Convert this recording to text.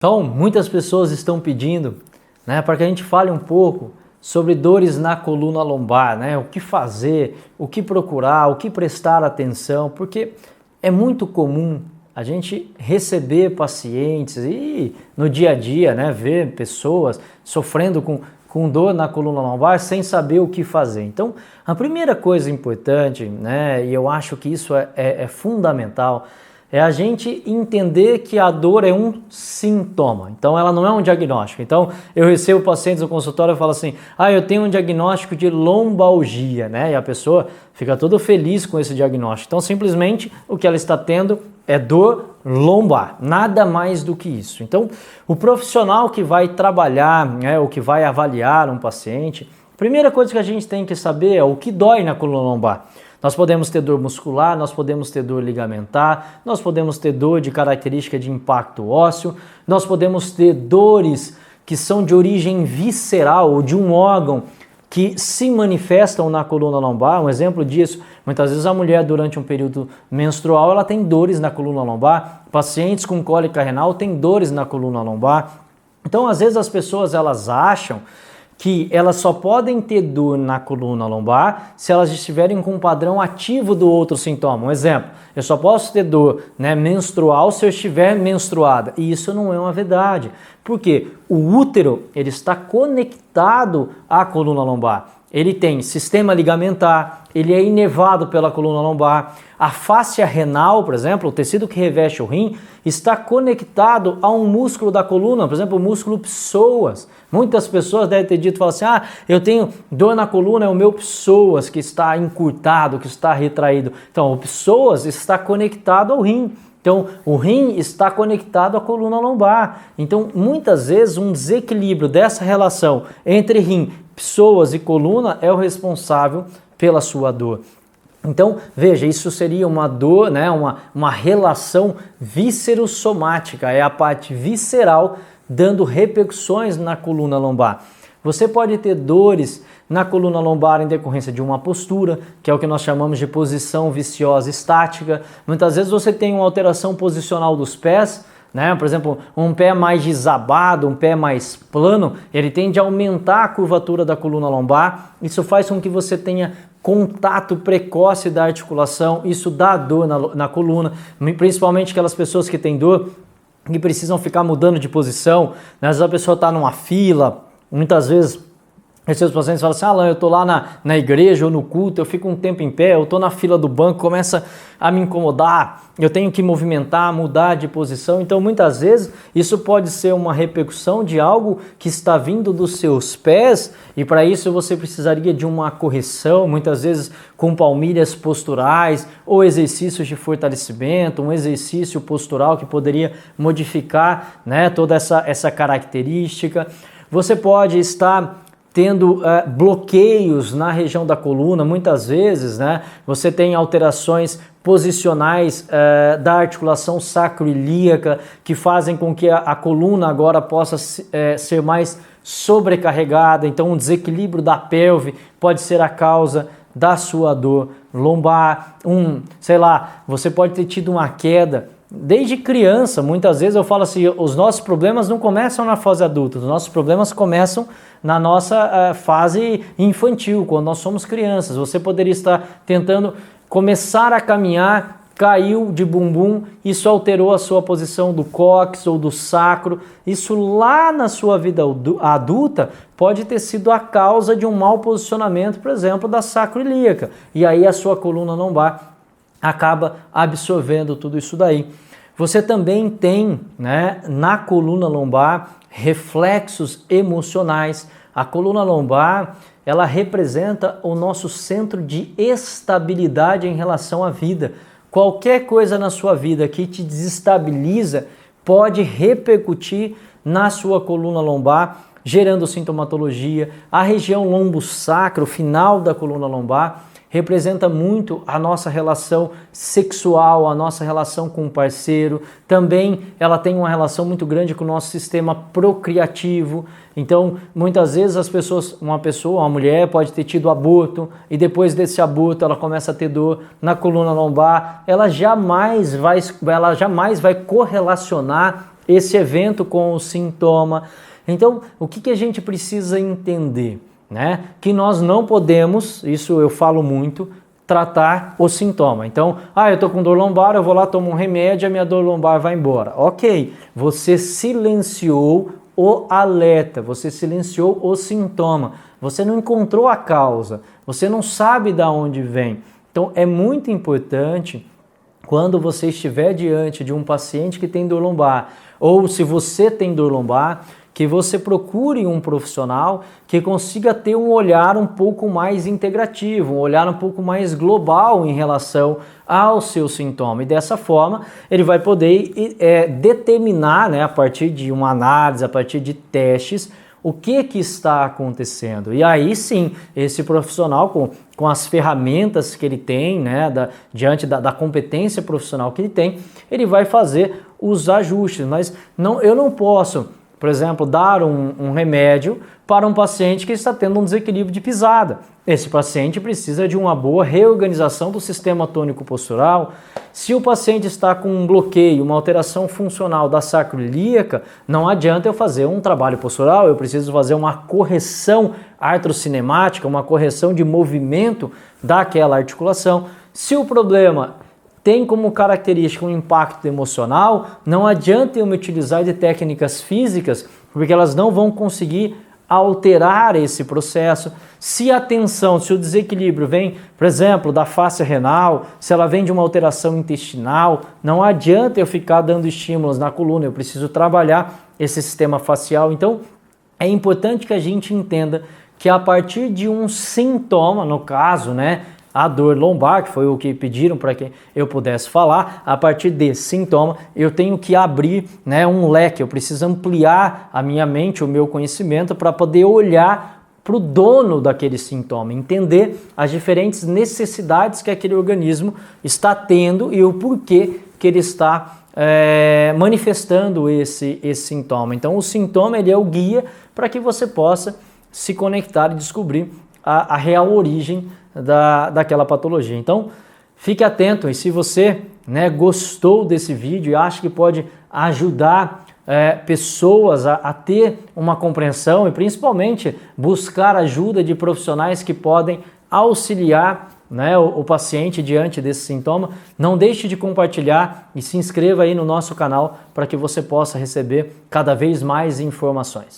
Então, muitas pessoas estão pedindo, para que a gente fale um pouco sobre dores na coluna lombar, o que fazer, o que procurar, o que prestar atenção, porque é muito comum a gente receber pacientes e no dia a dia, ver pessoas sofrendo com dor na coluna lombar sem saber o que fazer. Então, a primeira coisa importante, e eu acho que isso é fundamental, é a gente entender que a dor é um sintoma, então ela não é um diagnóstico. Então eu recebo pacientes no consultório e falo assim, eu tenho um diagnóstico de lombalgia, e a pessoa fica toda feliz com esse diagnóstico. Então simplesmente o que ela está tendo é dor lombar, nada mais do que isso. Então o profissional que vai trabalhar, ou que vai avaliar um paciente, a primeira coisa que a gente tem que saber é o que dói na coluna lombar. Nós podemos ter dor muscular, nós podemos ter dor ligamentar, nós podemos ter dor de característica de impacto ósseo, nós podemos ter dores que são de origem visceral ou de um órgão que se manifestam na coluna lombar. Um exemplo disso, muitas vezes a mulher durante um período menstrual ela tem dores na coluna lombar, pacientes com cólica renal têm dores na coluna lombar. Então às vezes as pessoas elas acham que elas só podem ter dor na coluna lombar se elas estiverem com um padrão ativo do outro sintoma. Um exemplo, eu só posso ter dor menstrual se eu estiver menstruada. E isso não é uma verdade. Por quê? O útero ele está conectado à coluna lombar. Ele tem sistema ligamentar, ele é inervado pela coluna lombar. A fáscia renal, por exemplo, o tecido que reveste o rim, está conectado a um músculo da coluna, por exemplo, o músculo psoas. Muitas pessoas devem ter dito, falam assim, eu tenho dor na coluna, é o meu psoas que está encurtado, que está retraído. Então, o psoas está conectado ao rim. Então, o rim está conectado à coluna lombar. Então, muitas vezes, um desequilíbrio dessa relação entre rim, psoas e coluna é o responsável pela sua dor. Então, veja, isso seria uma dor, uma relação víscero-somática, é a parte visceral dando repercussões na coluna lombar. Você pode ter dores na coluna lombar em decorrência de uma postura, que é o que nós chamamos de posição viciosa estática. Muitas vezes você tem uma alteração posicional dos pés, por exemplo, um pé mais desabado, um pé mais plano, ele tende a aumentar a curvatura da coluna lombar. Isso faz com que você tenha contato precoce da articulação, isso dá dor na coluna, principalmente aquelas pessoas que têm dor que precisam ficar mudando de posição. Às vezes a pessoa está numa fila, muitas vezes esses pacientes falam assim, Alan, eu estou lá na igreja ou no culto, eu fico um tempo em pé, eu estou na fila do banco, começa a me incomodar, eu tenho que movimentar, mudar de posição. Então muitas vezes isso pode ser uma repercussão de algo que está vindo dos seus pés e para isso você precisaria de uma correção, muitas vezes com palmilhas posturais ou exercícios de fortalecimento, um exercício postural que poderia modificar toda essa característica. Você pode estar tendo bloqueios na região da coluna, muitas vezes, você tem alterações posicionais da articulação sacroiliaca que fazem com que a coluna agora possa ser mais sobrecarregada, então um desequilíbrio da pelve pode ser a causa da sua dor lombar, você pode ter tido uma queda desde criança. Muitas vezes eu falo assim, os nossos problemas não começam na fase adulta, os nossos problemas começam na nossa fase infantil, quando nós somos crianças. Você poderia estar tentando começar a caminhar, caiu de bumbum, isso alterou a sua posição do cóccix ou do sacro. Isso lá na sua vida adulta pode ter sido a causa de um mau posicionamento, por exemplo, da sacroiliaca. E aí a sua coluna lombar acaba absorvendo tudo isso daí. Você também tem, na coluna lombar, reflexos emocionais. A coluna lombar, ela representa o nosso centro de estabilidade em relação à vida. Qualquer coisa na sua vida que te desestabiliza pode repercutir na sua coluna lombar, gerando sintomatologia. A região lombo-sacro, final da coluna lombar, representa muito a nossa relação sexual, a nossa relação com o parceiro. Também ela tem uma relação muito grande com o nosso sistema procriativo. Então, muitas vezes uma mulher pode ter tido aborto e depois desse aborto ela começa a ter dor na coluna lombar. Ela jamais vai correlacionar esse evento com o sintoma. Então, o que a gente precisa entender, né? Que nós não podemos, isso eu falo muito, tratar o sintoma. Então, eu tô com dor lombar, eu vou lá, tomo um remédio, a minha dor lombar vai embora. Ok, você silenciou o alerta, você silenciou o sintoma, você não encontrou a causa, você não sabe de onde vem. Então, é muito importante, quando você estiver diante de um paciente que tem dor lombar, ou se você tem dor lombar, que você procure um profissional que consiga ter um olhar um pouco mais integrativo, um olhar um pouco mais global em relação ao seu sintoma. E dessa forma, ele vai poder determinar, né, a partir de uma análise, a partir de testes, o que está acontecendo. E aí sim, esse profissional com as ferramentas que ele tem, né, diante da competência profissional que ele tem, ele vai fazer os ajustes. Mas eu não posso, por exemplo, dar um remédio para um paciente que está tendo um desequilíbrio de pisada. Esse paciente precisa de uma boa reorganização do sistema tônico-postural. Se o paciente está com um bloqueio, uma alteração funcional da sacroiliaca, não adianta eu fazer um trabalho postural, eu preciso fazer uma correção artrocinemática, uma correção de movimento daquela articulação. Se o problema tem como característica um impacto emocional, não adianta eu me utilizar de técnicas físicas, porque elas não vão conseguir alterar esse processo. Se a tensão, se o desequilíbrio vem, por exemplo, da face renal, se ela vem de uma alteração intestinal, não adianta eu ficar dando estímulos na coluna, eu preciso trabalhar esse sistema facial. Então, é importante que a gente entenda que a partir de um sintoma, no caso, né, a dor lombar, que foi o que pediram para que eu pudesse falar, a partir desse sintoma eu tenho que abrir, né, um leque, eu preciso ampliar a minha mente, o meu conhecimento para poder olhar para o dono daquele sintoma, entender as diferentes necessidades que aquele organismo está tendo e o porquê que ele está manifestando esse sintoma. Então o sintoma ele é o guia para que você possa se conectar e descobrir a real origem daquela patologia. Então, fique atento e se você, né, gostou desse vídeo e acha que pode ajudar pessoas a ter uma compreensão e principalmente buscar ajuda de profissionais que podem auxiliar, né, o paciente diante desse sintoma, não deixe de compartilhar e se inscreva aí no nosso canal para que você possa receber cada vez mais informações.